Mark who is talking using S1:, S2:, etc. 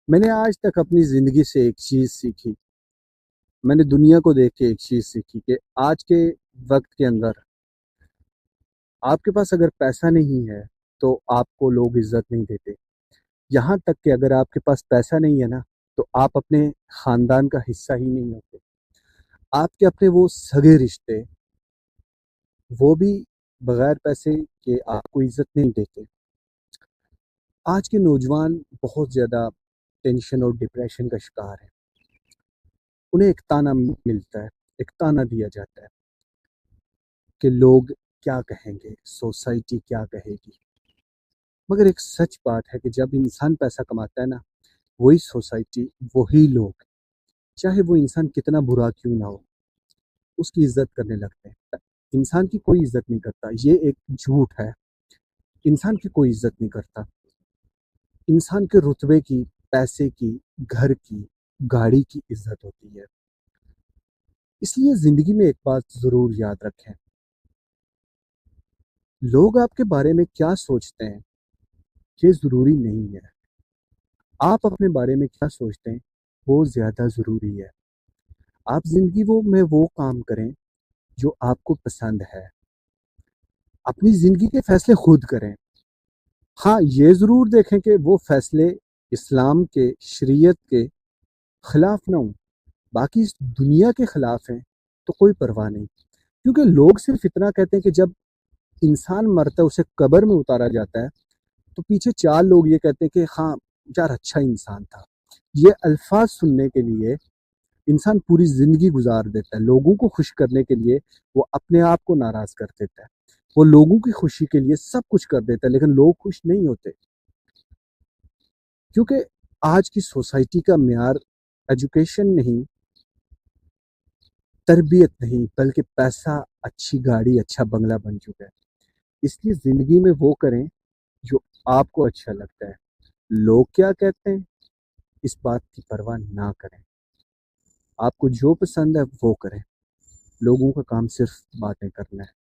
S1: میں نے آج تک اپنی زندگی سے ایک چیز سیکھی. میں نے دنیا کو دیکھ کے ایک چیز سیکھی کہ آج کے وقت کے اندر آپ کے پاس اگر پیسہ نہیں ہے تو آپ کو لوگ عزت نہیں دیتے. یہاں تک کہ اگر آپ کے پاس پیسہ نہیں ہے نا تو آپ اپنے خاندان کا حصہ ہی نہیں ہوتے. آپ کے اپنے وہ سگے رشتے وہ بھی بغیر پیسے کے آپ کو عزت نہیں دیتے. آج کے نوجوان بہت زیادہ ٹینشن اور ڈپریشن کا شکار ہیں. انہیں ایک تانا ملتا ہے، ایک تانا دیا جاتا ہے کہ لوگ کیا کہیں گے، سوسائٹی کیا کہے گی. مگر ایک سچ بات ہے کہ جب انسان پیسہ کماتا ہے نا، وہی سوسائٹی، وہی لوگ، چاہے وہ انسان کتنا برا کیوں نہ ہو، اس کی عزت کرنے لگتے ہیں. انسان کی کوئی عزت نہیں کرتا، یہ ایک جھوٹ ہے. انسان کی کوئی عزت نہیں کرتا. انسان کے رتبے کی، پیسے کی، گھر کی، گاڑی کی عزت ہوتی ہے. اس لیے زندگی میں ایک بات ضرور یاد رکھیں، لوگ آپ کے بارے میں کیا سوچتے ہیں یہ ضروری نہیں ہے. آپ اپنے بارے میں کیا سوچتے ہیں وہ زیادہ ضروری ہے. آپ زندگی میں وہ کام کریں جو آپ کو پسند ہے. اپنی زندگی کے فیصلے خود کریں. ہاں، یہ ضرور دیکھیں کہ وہ فیصلے اسلام کے، شریعت کے خلاف نہ ہوں. باقی اس دنیا کے خلاف ہیں تو کوئی پرواہ نہیں. کیونکہ لوگ صرف اتنا کہتے ہیں کہ جب انسان مرتا ہے، اسے قبر میں اتارا جاتا ہے، تو پیچھے چار لوگ یہ کہتے ہیں کہ ہاں یار اچھا انسان تھا. یہ الفاظ سننے کے لیے انسان پوری زندگی گزار دیتا ہے. لوگوں کو خوش کرنے کے لیے وہ اپنے آپ کو ناراض کر دیتا ہے. وہ لوگوں کی خوشی کے لیے سب کچھ کر دیتا ہے، لیکن لوگ خوش نہیں ہوتے. کیونکہ آج کی سوسائٹی کا معیار ایجوکیشن نہیں، تربیت نہیں، بلکہ پیسہ، اچھی گاڑی، اچھا بنگلہ بن چکا ہے. اس لیے زندگی میں وہ کریں جو آپ کو اچھا لگتا ہے. لوگ کیا کہتے ہیں اس بات کی پرواہ نہ کریں. آپ کو جو پسند ہے وہ کریں. لوگوں کا کام صرف باتیں کرنا ہے.